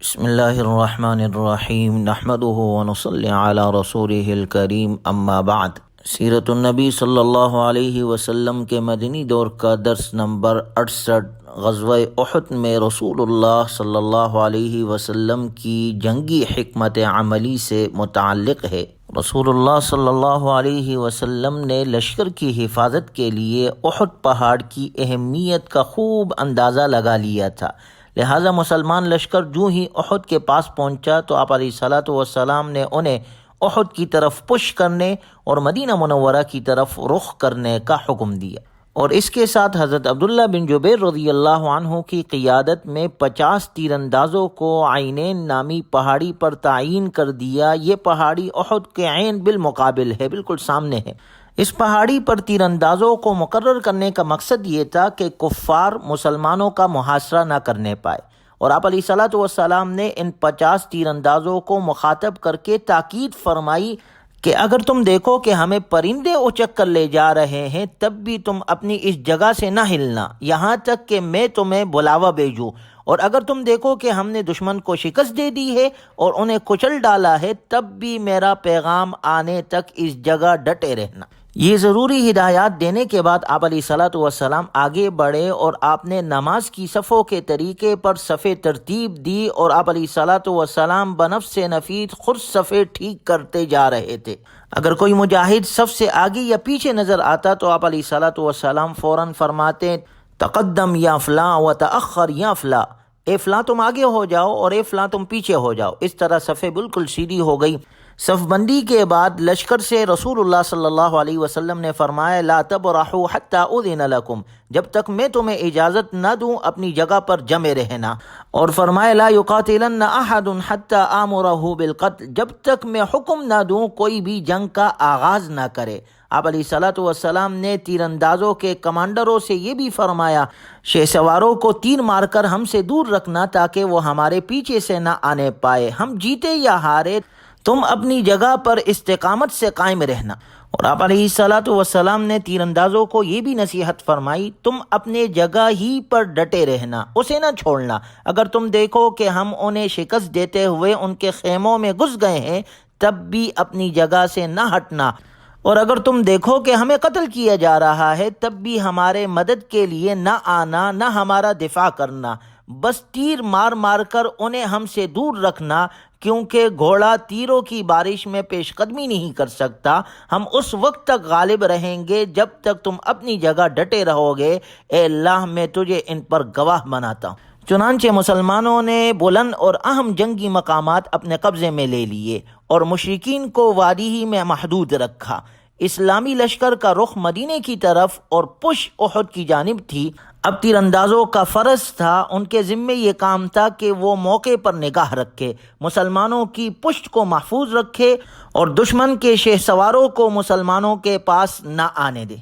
بسم اللہ الرحمن الرحیم نحمده ونصلی علی رسولہ الکریم اما بعد۔ سیرت النبی صلی اللہ علیہ وسلم کے مدنی دور کا درس نمبر 68 غزوہ احد میں رسول اللہ صلی اللہ علیہ وسلم کی جنگی حکمت عملی سے متعلق ہے۔ رسول اللہ صلی اللہ علیہ وسلم نے لشکر کی حفاظت کے لیے احد پہاڑ کی اہمیت کا خوب اندازہ لگا لیا تھا، لہٰذا مسلمان لشکر جو ہی احد کے پاس پہنچا تو آپ علیہ الصلاۃ والسلام نے انہیں احد کی طرف پش کرنے اور مدینہ منورہ کی طرف رخ کرنے کا حکم دیا، اور اس کے ساتھ حضرت عبداللہ بن جبیر رضی اللہ عنہ کی قیادت میں 50 تیر اندازوں کو عینین نامی پہاڑی پر تعین کر دیا۔ یہ پہاڑی احد کے عین بالمقابل ہے، بالکل سامنے ہے۔ اس پہاڑی پر تیر اندازوں کو مقرر کرنے کا مقصد یہ تھا کہ کفار مسلمانوں کا محاصرہ نہ کرنے پائے، اور آپ علیہ الصلاۃ والسلام نے ان 50 تیر اندازوں کو مخاطب کر کے تاکید فرمائی کہ اگر تم دیکھو کہ ہمیں پرندے اچک کر لے جا رہے ہیں تب بھی تم اپنی اس جگہ سے نہ ہلنا یہاں تک کہ میں تمہیں بلاوا بھیجوں، اور اگر تم دیکھو کہ ہم نے دشمن کو شکست دے دی ہے اور انہیں کچل ڈالا ہے تب بھی میرا پیغام آنے تک اس جگہ ڈٹے رہنا۔ یہ ضروری ہدایات دینے کے بعد آپ علیہ الصلاۃ والسلام آگے بڑھے اور آپ نے نماز کی صفوں کے طریقے پر صفیں ترتیب دی، اور آپ علیہ الصلاۃ والسلام بنفس نفیس خود صفیں ٹھیک کرتے جا رہے تھے۔ اگر کوئی مجاہد صف سے آگے یا پیچھے نظر آتا تو آپ علیہ الصلاۃ والسلام فوراً فرماتے تقدم یا فلاں و تأخر یا فلاں، اے فلاں تم آگے ہو جاؤ اور اے فلاں تم پیچھے ہو جاؤ۔ اس طرح صفیں بالکل سیدھی ہو گئی۔ صف بندی کے بعد لشکر سے رسول اللہ صلی اللہ علیہ وسلم نے فرمایا لا تبرحوا حتی اذن لکم، جب تک میں تمہیں اجازت نہ دوں اپنی جگہ پر جمے رہنا، اور فرمایا لا یقاتلن احد حتی آمرہ بالقتل، جب تک میں حکم نہ دوں کوئی بھی جنگ کا آغاز نہ کرے۔ آپ علیہ الصلاۃ والسلام نے تیر اندازوں کے کمانڈروں سے یہ بھی فرمایا شہ سواروں کو تیر مار کر ہم سے دور رکھنا تاکہ وہ ہمارے پیچھے سے نہ آنے پائے، ہم جیتے یا ہارے تم اپنی جگہ پر استقامت سے قائم رہنا۔ اور آپ علیہ الصلاۃ والسلام نے تیر اندازوں کو یہ بھی نصیحت فرمائی تم اپنے جگہ ہی پر ڈٹے رہنا، اسے نہ چھوڑنا۔ اگر تم دیکھو کہ ہم انہیں شکست دیتے ہوئے ان کے خیموں میں گھس گئے ہیں تب بھی اپنی جگہ سے نہ ہٹنا، اور اگر تم دیکھو کہ ہمیں قتل کیا جا رہا ہے تب بھی ہمارے مدد کے لیے نہ آنا نہ ہمارا دفاع کرنا، بس تیر مار مار کر انہیں ہم سے دور رکھنا، کیونکہ گھوڑا تیروں کی بارش میں پیش قدمی نہیں کر سکتا۔ ہم اس وقت تک غالب رہیں گے جب تک تم اپنی جگہ ڈٹے رہو گے، اے اللہ میں تجھے ان پر گواہ بناتا ہوں۔ چنانچہ مسلمانوں نے بلند اور اہم جنگی مقامات اپنے قبضے میں لے لیے اور مشرکین کو وادی ہی میں محدود رکھا۔ اسلامی لشکر کا رخ مدینے کی طرف اور پش احد کی جانب تھی۔ اب تیر اندازوں کا فرض تھا، ان کے ذمے یہ کام تھا کہ وہ موقع پر نگاہ رکھے، مسلمانوں کی پشت کو محفوظ رکھے اور دشمن کے شہ سواروں کو مسلمانوں کے پاس نہ آنے دے۔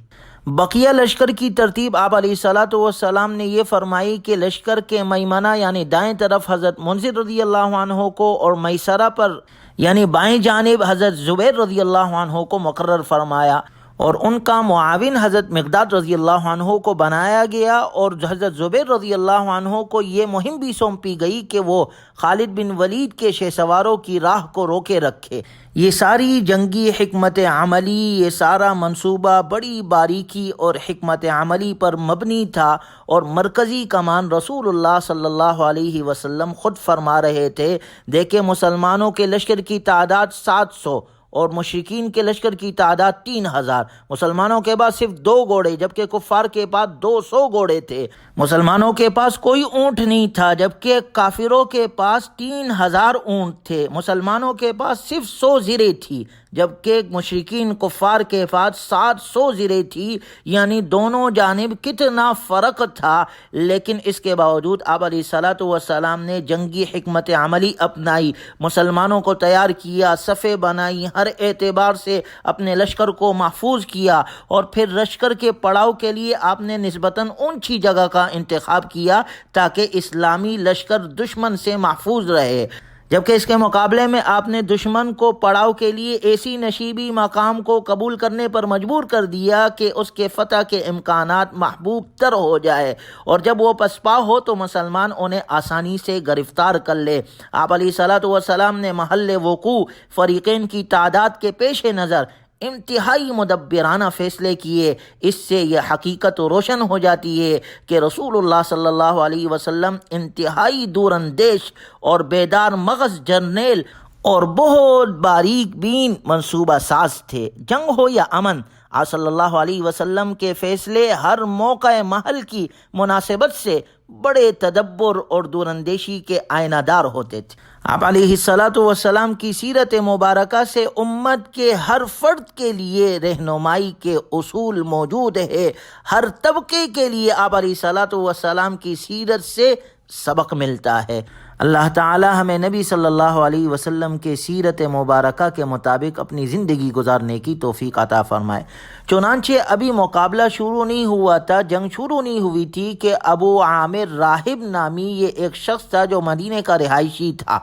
بقیہ لشکر کی ترتیب آپ علیہ الصلاۃ والسلام نے یہ فرمائی کہ لشکر کے میمنہ یعنی دائیں طرف حضرت منذر رضی اللہ عنہ کو، اور میسرہ پر یعنی بائیں جانب حضرت زبیر رضی اللہ عنہ کو مقرر فرمایا، اور ان کا معاون حضرت مقداد رضی اللہ عنہ کو بنایا گیا، اور حضرت زبیر رضی اللہ عنہ کو یہ مہم بھی سونپی گئی کہ وہ خالد بن ولید کے شہ سواروں کی راہ کو روکے رکھے۔ یہ ساری جنگی حکمت عملی، یہ سارا منصوبہ بڑی باریکی اور حکمت عملی پر مبنی تھا، اور مرکزی کمان رسول اللہ صلی اللہ علیہ وسلم خود فرما رہے تھے دیکھیں مسلمانوں کے لشکر کی تعداد 700 اور مشرکین کے لشکر کی تعداد 3000، مسلمانوں کے پاس صرف 2 گھوڑے جبکہ کفار کے پاس 200 گھوڑے تھے، مسلمانوں کے پاس کوئی اونٹ نہیں تھا جبکہ کافروں کے پاس 3000 اونٹ تھے، مسلمانوں کے پاس صرف 100 زریں تھی جبکہ مشرکین کفار کے پاس 700 زریں تھی، یعنی دونوں جانب کتنا فرق تھا۔ لیکن اس کے باوجود آپ علیہ الصلاۃ والسلام نے جنگی حکمت عملی اپنائی، مسلمانوں کو تیار کیا، صفیں بنائی، ہر اعتبار سے اپنے لشکر کو محفوظ کیا، اور پھر لشکر کے پڑاؤ کے لیے آپ نے نسبتاً اونچی جگہ کا انتخاب کیا تاکہ اسلامی لشکر دشمن سے محفوظ رہے۔ جبکہ اس کے مقابلے میں آپ نے دشمن کو پڑاؤ کے لیے ایسی نشیبی مقام کو قبول کرنے پر مجبور کر دیا کہ اس کے فتح کے امکانات محبوب تر ہو جائے، اور جب وہ پسپا ہو تو مسلمان انہیں آسانی سے گرفتار کر لے۔ آپ علیہ الصلوۃ والسلام نے محل وقوع فریقین کی تعداد کے پیش نظر انتہائی مدبرانہ فیصلے کیے۔ اس سے یہ حقیقت روشن ہو جاتی ہے کہ رسول اللہ صلی اللہ علیہ وسلم انتہائی دور اندیش اور بیدار مغز جرنیل اور بہت باریک بین منصوبہ ساز تھے۔ جنگ ہو یا امن، آپ صلی اللہ علیہ وسلم کے فیصلے ہر موقع محل کی مناسبت سے بڑے تدبر اور دور اندیشی کے آئینہ دار ہوتے تھے۔ آپ علیہ الصلوۃ والسلام کی سیرت مبارکہ سے امت کے ہر فرد کے لیے رہنمائی کے اصول موجود ہے۔ ہر طبقے کے لیے آپ علیہ الصلوۃ والسلام کی سیرت سے سبق ملتا ہے۔ اللہ تعالی ہمیں نبی صلی اللہ علیہ وسلم کے سیرت مبارکہ کے مطابق اپنی زندگی گزارنے کی توفیق عطا فرمائے۔ چنانچہ ابھی مقابلہ شروع نہیں ہوا تھا، جنگ شروع نہیں ہوئی تھی کہ ابو عامر راہب نامی یہ ایک شخص تھا جو مدینے کا رہائشی تھا۔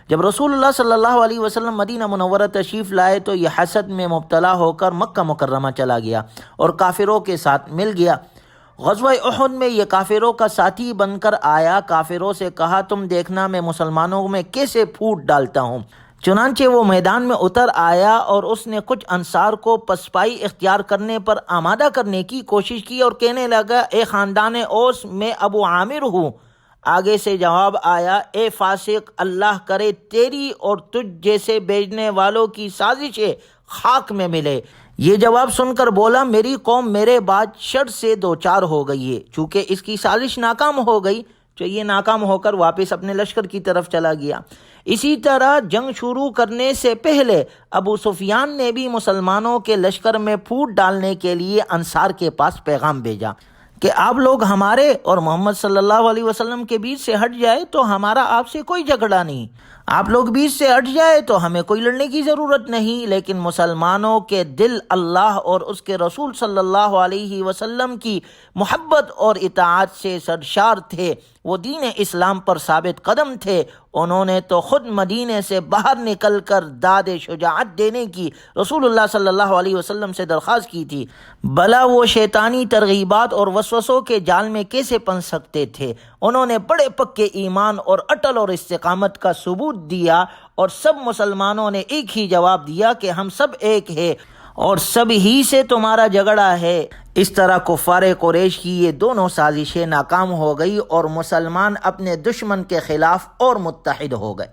جب رسول اللہ صلی اللہ علیہ وسلم مدینہ منورہ تشریف لائے تو یہ حسد میں مبتلا ہو کر مکہ مکرمہ چلا گیا اور کافروں کے ساتھ مل گیا۔ غزوہ احد میں یہ کافروں کا ساتھی بن کر آیا۔ کافروں سے کہا، تم دیکھنا میں مسلمانوں میں کیسے پھوٹ ڈالتا ہوں۔ چنانچہ وہ میدان میں اتر آیا اور اس نے کچھ انصار کو پسپائی اختیار کرنے پر آمادہ کرنے کی کوشش کی اور کہنے لگا، اے خاندان اوس، میں ابو عامر ہوں۔ آگے سے جواب آیا، اے فاسق، اللہ کرے تیری اور تجھ جیسے بیچنے والوں کی سازشیں خاک میں ملے۔ یہ جواب سن کر بولا، میری قوم میرے بعد شر سے دوچار ہو گئی ہے۔ چونکہ اس کی سازش ناکام ہو گئی تو یہ ناکام ہو کر واپس اپنے لشکر کی طرف چلا گیا۔ اسی طرح جنگ شروع کرنے سے پہلے ابو سفیان نے بھی مسلمانوں کے لشکر میں پھوٹ ڈالنے کے لیے انصار کے پاس پیغام بھیجا کہ آپ لوگ ہمارے اور محمد صلی اللہ علیہ وسلم کے بیچ سے ہٹ جائے تو ہمارا آپ سے کوئی جھگڑا نہیں، آپ لوگ بیچ سے ہٹ جائے تو ہمیں کوئی لڑنے کی ضرورت نہیں۔ لیکن مسلمانوں کے دل اللہ اور اس کے رسول صلی اللہ علیہ وسلم کی محبت اور اطاعت سے سرشار تھے، وہ دین اسلام پر ثابت قدم تھے۔ انہوں نے تو خود مدینے سے باہر نکل کر داد شجاعت دینے کی رسول اللہ صلی اللہ علیہ وسلم سے درخواست کی تھی، بھلا وہ شیطانی ترغیبات اور وسوسوں کے جال میں کیسے پھنس سکتے تھے۔ انہوں نے بڑے پکے ایمان اور اٹل اور استقامت کا ثبوت دیا، اور سب مسلمانوں نے ایک ہی جواب دیا کہ ہم سب ایک ہیں اور سب ہی سے تمہارا جھگڑا ہے۔ اس طرح کفار قریش کی یہ دونوں سازشیں ناکام ہو گئی اور مسلمان اپنے دشمن کے خلاف اور متحد ہو گئے۔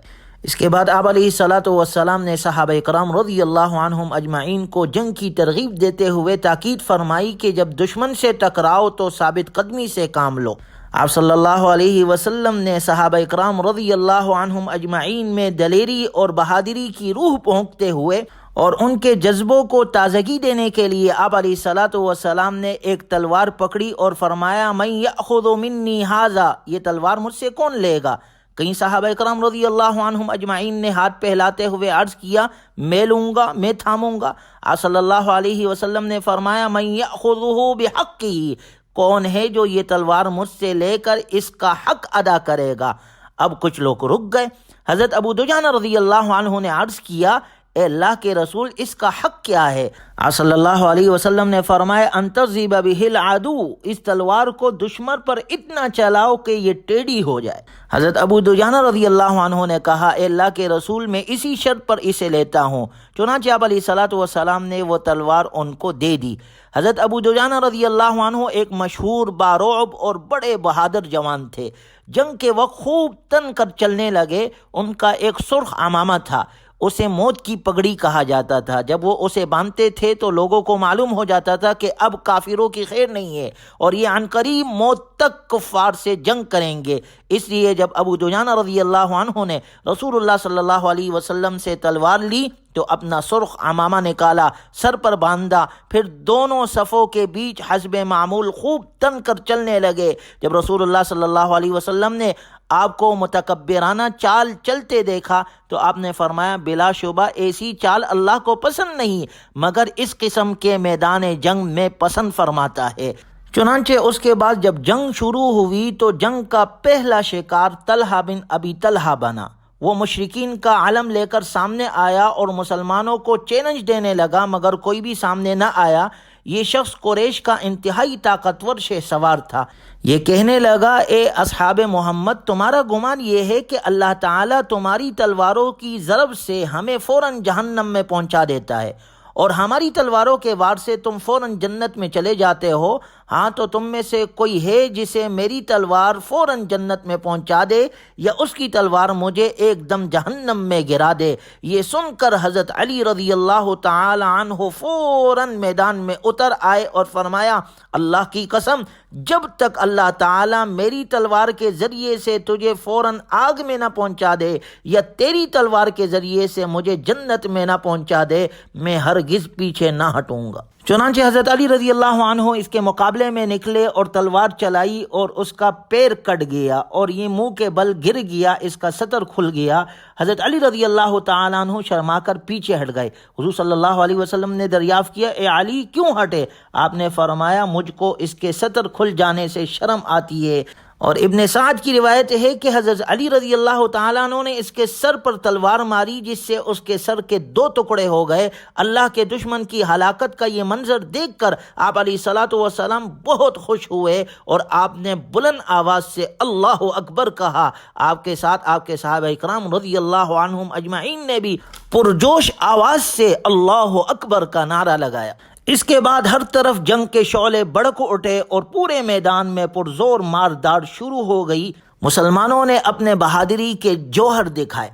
اس کے بعد آپ علیہ الصلوۃ والسلام نے صحابہ کرام رضی اللہ عنہم اجمعین کو جنگ کی ترغیب دیتے ہوئے تاکید فرمائی کہ جب دشمن سے ٹکراؤ تو ثابت قدمی سے کام لو۔ آپ صلی اللہ علیہ وسلم نے صحابہ کرام رضی اللہ عنہم اجمعین میں دلیری اور بہادری کی روح پھونکتے ہوئے اور ان کے جذبوں کو تازگی دینے کے لیے آپ علیہ الصلوۃ والسلام نے ایک تلوار پکڑی اور فرمایا، من یأخذ منی ھذا، یہ تلوار مجھ سے کون لے گا؟ کئی صحابہ کرام رضی اللہ عنہم اجمعین نے ہاتھ پھیلاتے ہوئے عرض کیا، میں لوں گا، میں تھاموں گا۔ آپ صلی اللہ علیہ وسلم نے فرمایا، من یأخذہ بحقہ، کون ہے جو یہ تلوار مجھ سے لے کر اس کا حق ادا کرے گا؟ اب کچھ لوگ رک گئے۔ حضرت ابو دجانہ رضی اللہ عنہ نے عرض کیا، اے اللہ کے رسول، اس کا حق کیا ہے؟ آپ صلی اللہ علیہ وسلم نے فرمایا، ان تضرب بہ العدو، اس تلوار کو دشمن پر اتنا چلاؤ کہ یہ ٹیڑھی ہو جائے۔ حضرت ابو دجانہ رضی اللہ عنہ نے کہا، اے اللہ کے رسول، میں اسی شرط پر اسے لیتا ہوں۔ چنانچہ آپ علیہ الصلوۃ والسلام نے وہ تلوار ان کو دے دی۔ حضرت ابو دجانہ رضی اللہ عنہ ایک مشہور بارعب اور بڑے بہادر جوان تھے۔ جنگ کے وقت خوب تن کر چلنے لگے۔ ان کا ایک سرخ عمامہ تھا، اسے موت کی پگڑی کہا جاتا تھا۔ جب وہ اسے باندھتے تھے تو لوگوں کو معلوم ہو جاتا تھا کہ اب کافروں کی خیر نہیں ہے اور یہ عنقریب موت تک کفار سے جنگ کریں گے۔ اس لیے جب ابو دجانہ رضی اللہ عنہ نے رسول اللہ صلی اللہ علیہ وسلم سے تلوار لی تو اپنا سرخ عمامہ نکالا، سر پر باندھا، پھر دونوں صفوں کے بیچ حسب معمول خوب تن کر چلنے لگے۔ جب رسول اللہ صلی اللہ علیہ وسلم نے آپ کو متکبرانہ چال چلتے دیکھا تو آپ نے فرمایا، بلا شبہ ایسی چال اللہ کو پسند نہیں، مگر اس قسم کے میدان جنگ میں پسند فرماتا ہے۔ چنانچہ اس کے بعد جب جنگ شروع ہوئی تو جنگ کا پہلا شکار طلحہ بن ابی طلحہ بنا۔ وہ مشرکین کا علم لے کر سامنے آیا اور مسلمانوں کو چیلنج دینے لگا، مگر کوئی بھی سامنے نہ آیا۔ یہ شخص قریش کا انتہائی طاقتور شہ سوار تھا۔ یہ کہنے لگا، اے اصحاب محمد، تمہارا گمان یہ ہے کہ اللہ تعالیٰ تمہاری تلواروں کی ضرب سے ہمیں فوراً جہنم میں پہنچا دیتا ہے اور ہماری تلواروں کے وار سے تم فوراً جنت میں چلے جاتے ہو۔ ہاں تو تم میں سے کوئی ہے جسے میری تلوار فوراً جنت میں پہنچا دے یا اس کی تلوار مجھے ایک دم جہنم میں گرا دے؟ یہ سن کر حضرت علی رضی اللہ تعالی عنہ فوراً میدان میں اتر آئے اور فرمایا، اللہ کی قسم، جب تک اللہ تعالیٰ میری تلوار کے ذریعے سے تجھے فوراً آگ میں نہ پہنچا دے یا تیری تلوار کے ذریعے سے مجھے جنت میں نہ پہنچا دے، میں ہرگز پیچھے نہ ہٹوں گا۔ چنانچہ حضرت علی رضی اللہ عنہ اس کے مقابلے میں نکلے اور تلوار چلائی اور اس کا پیر کٹ گیا اور یہ منہ کے بل گر گیا، اس کا سطر کھل گیا۔ حضرت علی رضی اللہ تعالیٰ عنہ شرما کر پیچھے ہٹ گئے۔ حضور صلی اللہ علیہ وسلم نے دریافت کیا، اے علی کیوں ہٹے؟ آپ نے فرمایا، مجھ کو اس کے سطر کھل جانے سے شرم آتی ہے۔ اور ابن سعد کی روایت ہے کہ حضرت علی رضی اللہ تعالیٰ عنہ نے اس کے سر پر تلوار ماری جس سے اس کے سر کے 2 ٹکڑے ہو گئے۔ اللہ کے دشمن کی ہلاکت کا یہ منظر دیکھ کر آپ علیہ الصلاۃ والسلام بہت خوش ہوئے اور آپ نے بلند آواز سے اللہ اکبر کہا۔ آپ کے ساتھ آپ کے صحابہ اکرام رضی اللہ عنہم اجمعین نے بھی پرجوش آواز سے اللہ اکبر کا نعرہ لگایا۔ اس کے بعد ہر طرف جنگ کے شعلے بڑک اٹھے اور پورے میدان میں پرزور مارداڑ شروع ہو گئی۔ مسلمانوں نے اپنے بہادری کے جوہر دکھائے۔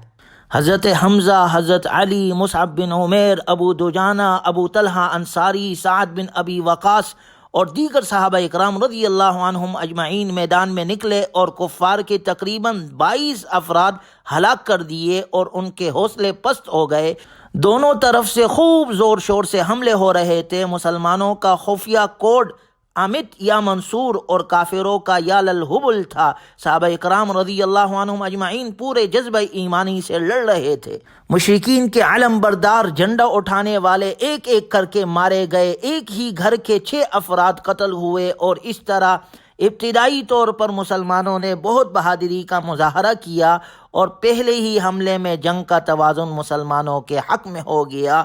حضرت حمزہ، حضرت علی، مصعب بن عمیر، ابو دجانہ، ابو طلحہ انصاری، سعد بن ابی وقاص اور دیگر صحابہ اکرام رضی اللہ عنہم اجمعین میدان میں نکلے اور کفار کے تقریباً 22 افراد ہلاک کر دیے اور ان کے حوصلے پست ہو گئے۔ دونوں طرف سے خوب زور شور سے حملے ہو رہے تھے۔ مسلمانوں کا خفیہ کوڈ امت یا منصور اور کافروں کا یا للہبل تھا۔ صحابہ اکرام رضی اللہ عنہم اجمعین پورے جذبہ ایمانی سے لڑ رہے تھے۔ مشرکین کے علم بردار جھنڈا اٹھانے والے ایک ایک کر کے مارے گئے۔ ایک ہی گھر کے 6 افراد قتل ہوئے اور اس طرح ابتدائی طور پر مسلمانوں نے بہت بہادری کا مظاہرہ کیا اور پہلے ہی حملے میں جنگ کا توازن مسلمانوں کے حق میں ہو گیا۔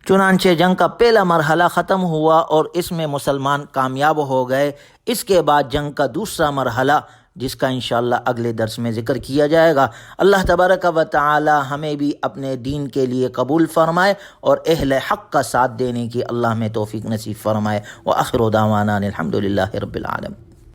چنانچہ جنگ کا پہلا مرحلہ ختم ہوا اور اس میں مسلمان کامیاب ہو گئے۔ اس کے بعد جنگ کا دوسرا مرحلہ، جس کا انشاءاللہ اگلے درس میں ذکر کیا جائے گا۔ اللہ تبارک و تعالی ہمیں بھی اپنے دین کے لیے قبول فرمائے اور اہل حق کا ساتھ دینے کی اللہ میں توفیق نصیب فرمائے۔ وآخر دعوانا الحمدللہ رب العالمین۔